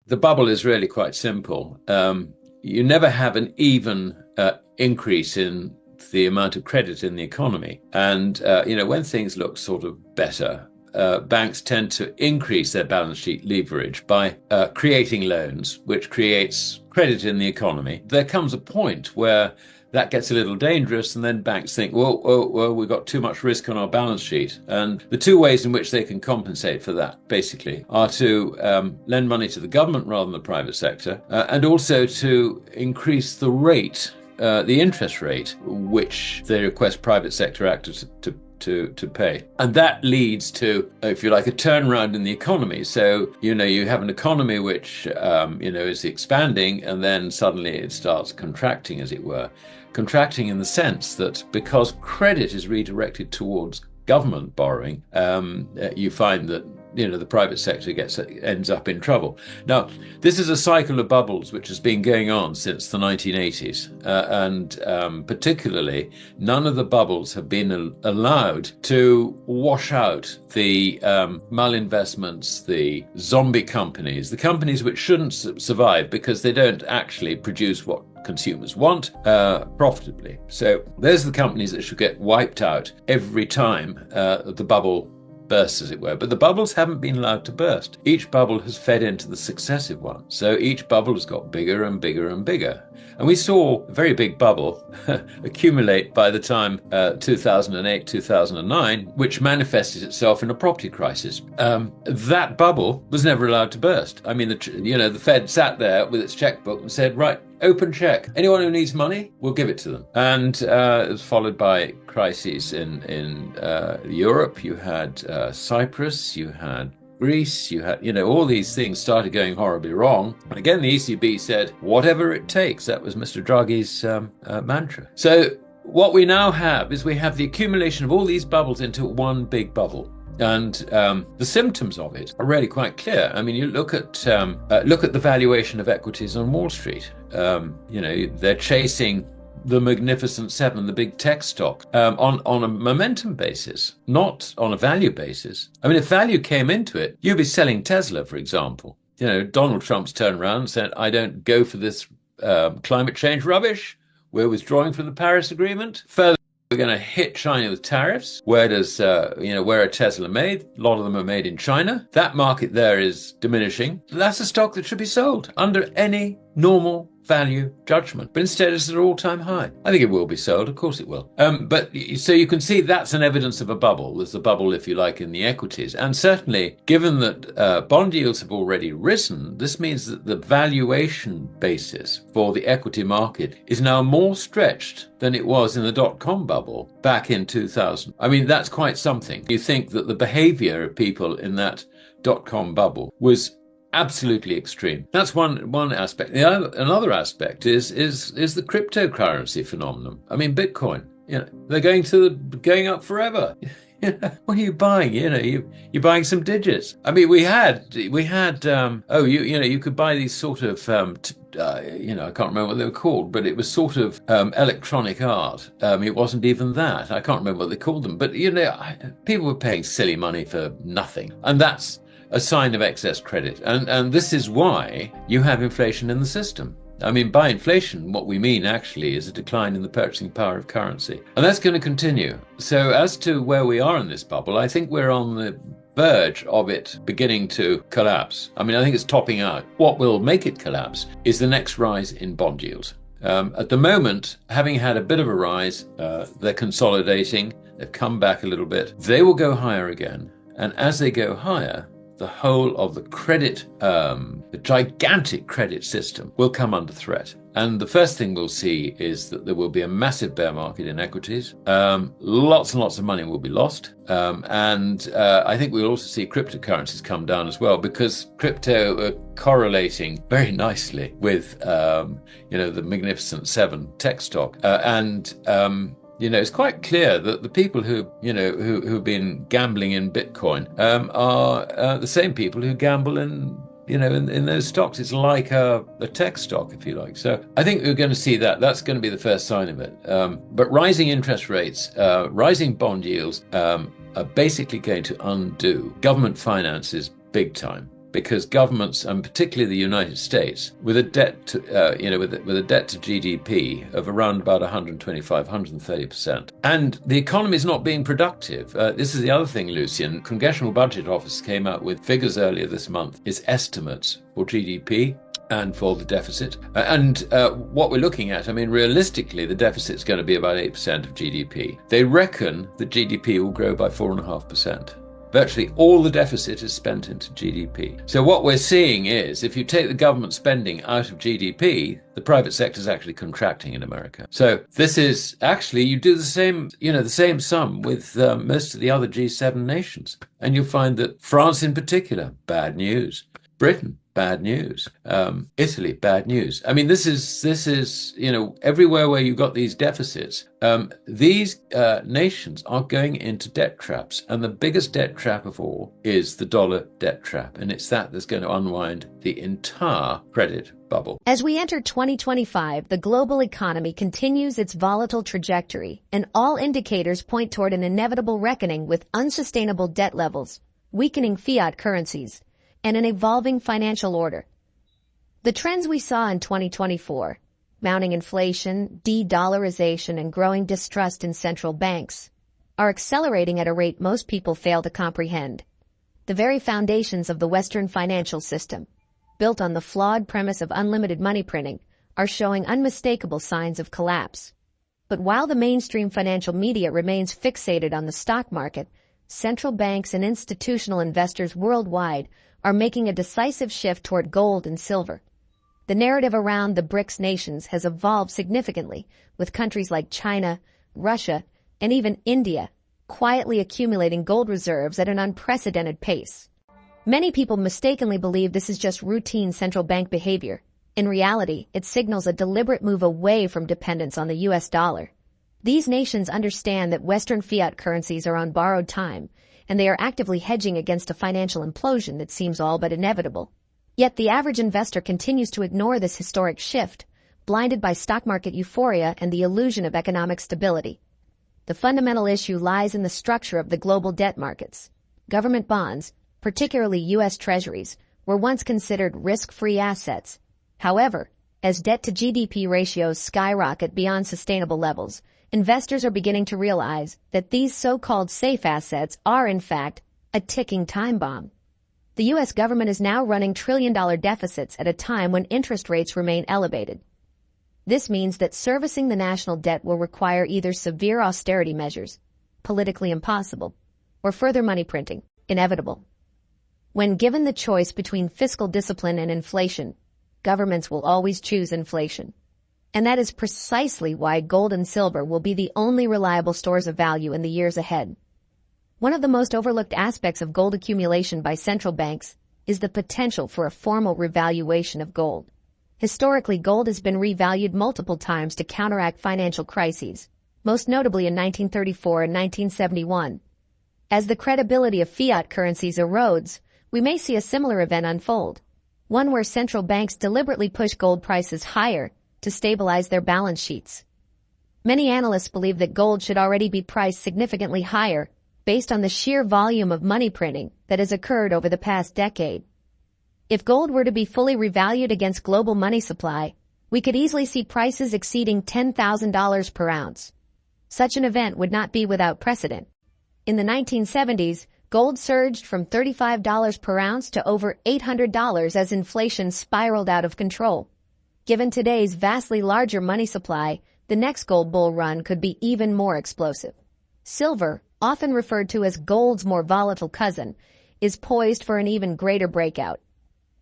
The bubble is really quite simple. You never have an even increase in the amount of credit in the economy. And, when things look sort of better, banks tend to increase their balance sheet leverage by creating loans, which creates credit in the economy. There comes a point where that gets a little dangerous, and then banks think, well, we've got too much risk on our balance sheet. And the two ways in which they can compensate for that, basically, are to lend money to the government rather than the private sector, and also to increase the rate, the interest rate, which they request private sector actors to pay. And that leads to, if you like, a turnaround in the economy. So, you have an economy which, is expanding, and then suddenly it starts contracting, as it were. Contracting in the sense that because credit is redirected towards government borrowing, you find that the private sector ends up in trouble. Now, this is a cycle of bubbles which has been going on since the 1980s, and particularly none of the bubbles have been allowed to wash out the malinvestments, the zombie companies, the companies which shouldn't survive because they don't actually produce what consumers want profitably. So those are the companies that should get wiped out every time the bubble bursts, as it were. But the bubbles haven't been allowed to burst. Each bubble has fed into the successive one. So each bubble has got bigger and bigger and bigger. And we saw a very big bubble accumulate by the time 2008, 2009, which manifested itself in a property crisis. That bubble was never allowed to burst. I mean, the Fed sat there with its checkbook and said, right, open check. Anyone who needs money, we'll give it to them. And it was followed by crises in Europe. You had Cyprus, you had Greece, you had, all these things started going horribly wrong. And again, the ECB said, whatever it takes. That was Mr. Draghi's mantra. So what we now have is we have the accumulation of all these bubbles into one big bubble. And the symptoms of it are really quite clear. I mean, you look at the valuation of equities on Wall Street. They're chasing the Magnificent Seven, the big tech stock, on a momentum basis, not on a value basis. I mean, if value came into it, you'd be selling Tesla, for example. Donald Trump's turned around and said, I don't go for this climate change rubbish. We're withdrawing from the Paris Agreement. Further, we're going to hit China with tariffs. Where are Tesla made? A lot of them are made in China. That market there is diminishing. That's a stock that should be sold under any normal value judgment. But instead it's at an all-time high. I think it will be sold. Of course it will. But so you can see that's an evidence of a bubble. There's a bubble, if you like, in the equities. And certainly, given that bond yields have already risen, this means that the valuation basis for the equity market is now more stretched than it was in the dot-com bubble back in 2000. I mean, that's quite something. You think that the behavior of people in that dot-com bubble was absolutely extreme. That's one aspect. Another aspect is the cryptocurrency phenomenon. I mean, Bitcoin. They're going up forever. What are you buying? You're buying some digits. I mean, we had. You could buy these sort of. I can't remember what they were called, but it was sort of electronic art. It wasn't even that. I can't remember what they called them. But people were paying silly money for nothing, and that's a sign of excess credit. And this is why you have inflation in the system. I mean, by inflation, what we mean actually is a decline in the purchasing power of currency. And that's going to continue. So as to where we are in this bubble, I think we're on the verge of it beginning to collapse. I mean, I think it's topping out. What will make it collapse is the next rise in bond yields. At the moment, having had a bit of a rise, they're consolidating. They've come back a little bit. They will go higher again. And as they go higher, the whole of the credit, the gigantic credit system will come under threat. And the first thing we'll see is that there will be a massive bear market in equities. Lots and lots of money will be lost. And I think we'll also see cryptocurrencies come down as well, because crypto are correlating very nicely with, the Magnificent Seven tech stock. It's quite clear that the people who've been gambling in Bitcoin are the same people who gamble in those stocks. It's like a tech stock, if you like. So I think we're going to see that. That's going to be the first sign of it. But rising interest rates, rising bond yields are basically going to undo government finances big time. because governments, and particularly the United States, with a debt to, with a debt to GDP of around about 125, 130%, and the economy is not being productive. This is the other thing, Lucian. Congressional Budget Office came out with figures earlier this month. It's estimates for GDP and for the deficit. What we're looking at, I mean, realistically, the deficit is going to be about 8% of GDP. They reckon that GDP will grow by 4.5%. Virtually all the deficit is spent into GDP. So what we're seeing is, if you take the government spending out of GDP, the private sector is actually contracting in America. So this is actually, you do the same sum with most of the other G7 nations. And you'll find that France in particular, bad news. Britain, bad news. Italy, bad news. I mean, this is everywhere where you've got these deficits, these nations are going into debt traps, and the biggest debt trap of all is the dollar debt trap, and it's that's going to unwind the entire credit bubble. As we enter 2025, the global economy continues its volatile trajectory, and all indicators point toward an inevitable reckoning with unsustainable debt levels, weakening fiat currencies, and an evolving financial order. The trends we saw in 2024, mounting inflation, de-dollarization, and growing distrust in central banks, are accelerating at a rate most people fail to comprehend. The very foundations of the Western financial system, built on the flawed premise of unlimited money printing, are showing unmistakable signs of collapse. But while the mainstream financial media remains fixated on the stock market, central banks and institutional investors worldwide are making a decisive shift toward gold and silver. The narrative around the BRICS nations has evolved significantly, with countries like China, Russia, and even India quietly accumulating gold reserves at an unprecedented pace. Many people mistakenly believe this is just routine central bank behavior. In reality, it signals a deliberate move away from dependence on the US dollar. These nations understand that Western fiat currencies are on borrowed time, and they are actively hedging against a financial implosion that seems all but inevitable. Yet the average investor continues to ignore this historic shift, blinded by stock market euphoria and the illusion of economic stability. The fundamental issue lies in the structure of the global debt markets. Government bonds, particularly U.S. Treasuries, were once considered risk-free assets. However, as debt-to-GDP ratios skyrocket beyond sustainable levels, investors are beginning to realize that these so-called safe assets are, in fact, a ticking time bomb. The U.S. government is now running trillion-dollar deficits at a time when interest rates remain elevated. This means that servicing the national debt will require either severe austerity measures, politically impossible, or further money printing, inevitable. When given the choice between fiscal discipline and inflation, governments will always choose inflation. And that is precisely why gold and silver will be the only reliable stores of value in the years ahead. One of the most overlooked aspects of gold accumulation by central banks is the potential for a formal revaluation of gold. Historically, gold has been revalued multiple times to counteract financial crises, most notably in 1934 and 1971. As the credibility of fiat currencies erodes, we may see a similar event unfold, one where central banks deliberately push gold prices higher to stabilize their balance sheets. Many analysts believe that gold should already be priced significantly higher based on the sheer volume of money printing that has occurred over the past decade. If gold were to be fully revalued against global money supply, we could easily see prices exceeding $10,000 per ounce. Such an event would not be without precedent. In the 1970s, gold surged from $35 per ounce to over $800 as inflation spiraled out of control. Given today's vastly larger money supply, the next gold bull run could be even more explosive. Silver, often referred to as gold's more volatile cousin, is poised for an even greater breakout.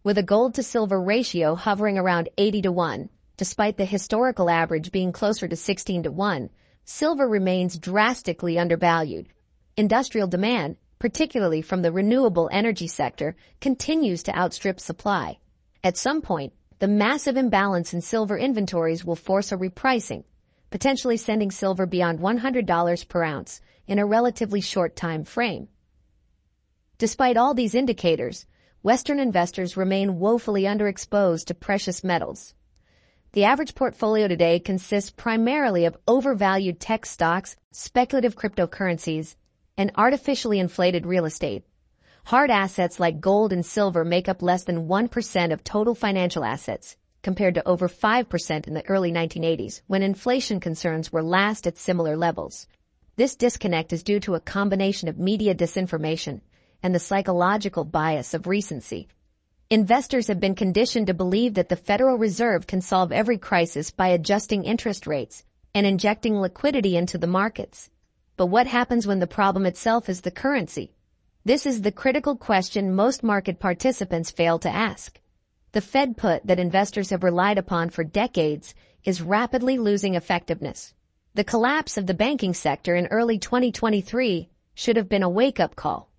With a gold-to-silver ratio hovering around 80-1, despite the historical average being closer to 16-1, silver remains drastically undervalued. Industrial demand, particularly from the renewable energy sector, continues to outstrip supply. At some point, the massive imbalance in silver inventories will force a repricing, potentially sending silver beyond $100 per ounce in a relatively short time frame. Despite all these indicators, Western investors remain woefully underexposed to precious metals. The average portfolio today consists primarily of overvalued tech stocks, speculative cryptocurrencies, and artificially inflated real estate. Hard assets like gold and silver make up less than 1% of total financial assets, compared to over 5% in the early 1980s, when inflation concerns were last at similar levels. This disconnect is due to a combination of media disinformation and the psychological bias of recency. Investors have been conditioned to believe that the Federal Reserve can solve every crisis by adjusting interest rates and injecting liquidity into the markets. But what happens when the problem itself is the currency? This is the critical question most market participants fail to ask. The Fed put that investors have relied upon for decades is rapidly losing effectiveness. The collapse of the banking sector in early 2023 should have been a wake-up call.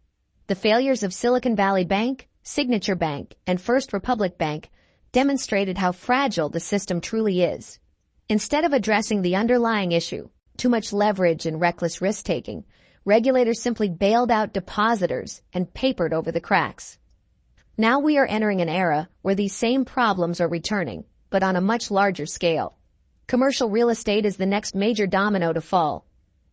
The failures of Silicon Valley Bank, Signature Bank, and First Republic Bank demonstrated how fragile the system truly is. Instead of addressing the underlying issue, too much leverage and reckless risk-taking, regulators simply bailed out depositors and papered over the cracks. Now we are entering an era where these same problems are returning, but on a much larger scale. Commercial real estate is the next major domino to fall.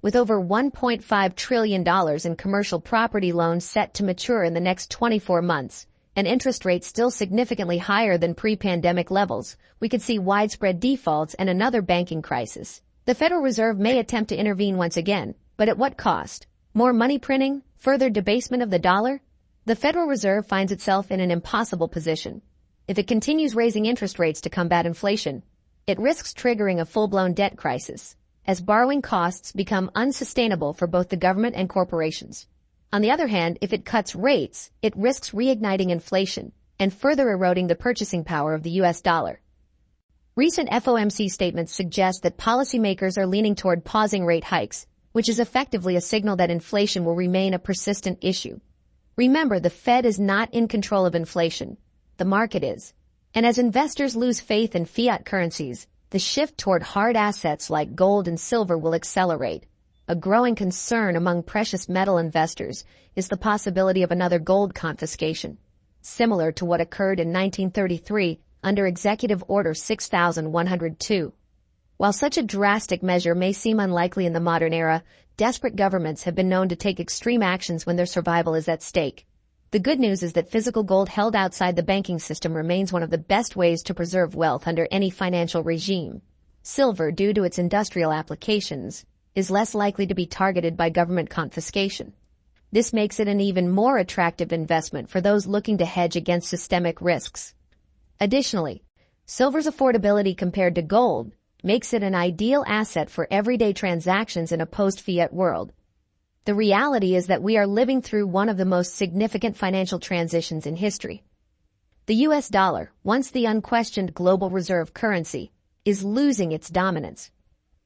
With over $1.5 trillion in commercial property loans set to mature in the next 24 months, and interest rates still significantly higher than pre-pandemic levels, we could see widespread defaults and another banking crisis. The Federal Reserve may attempt to intervene once again, but at what cost? More money printing? Further debasement of the dollar? The Federal Reserve finds itself in an impossible position. If it continues raising interest rates to combat inflation, it risks triggering a full-blown debt crisis, as borrowing costs become unsustainable for both the government and corporations. On the other hand, if it cuts rates, it risks reigniting inflation and further eroding the purchasing power of the U.S. dollar. Recent FOMC statements suggest that policymakers are leaning toward pausing rate hikes, which is effectively a signal that inflation will remain a persistent issue. Remember, the Fed is not in control of inflation. The market is. And as investors lose faith in fiat currencies, the shift toward hard assets like gold and silver will accelerate. A growing concern among precious metal investors is the possibility of another gold confiscation, similar to what occurred in 1933 under Executive Order 6102. While such a drastic measure may seem unlikely in the modern era, desperate governments have been known to take extreme actions when their survival is at stake. The good news is that physical gold held outside the banking system remains one of the best ways to preserve wealth under any financial regime. Silver, due to its industrial applications, is less likely to be targeted by government confiscation. This makes it an even more attractive investment for those looking to hedge against systemic risks. Additionally, silver's affordability compared to gold makes it an ideal asset for everyday transactions in a post-fiat world. The reality is that we are living through one of the most significant financial transitions in history. The U.S. dollar, once the unquestioned global reserve currency, is losing its dominance.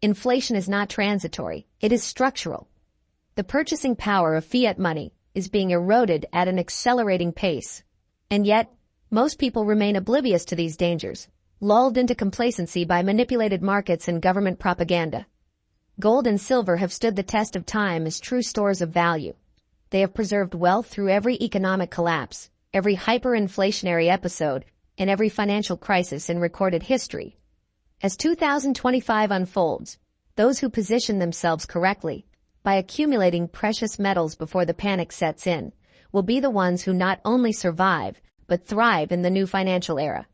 Inflation is not transitory, it is structural. The purchasing power of fiat money is being eroded at an accelerating pace. And yet, most people remain oblivious to these dangers, lulled into complacency by manipulated markets and government propaganda. Gold and silver have stood the test of time as true stores of value. They have preserved wealth through every economic collapse, every hyperinflationary episode, and every financial crisis in recorded history. As 2025 unfolds, those who position themselves correctly, by accumulating precious metals before the panic sets in, will be the ones who not only survive, but thrive in the new financial era.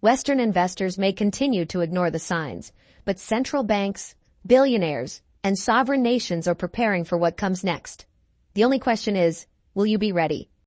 Western investors may continue to ignore the signs, but central banks, billionaires, and sovereign nations are preparing for what comes next. The only question is, will you be ready?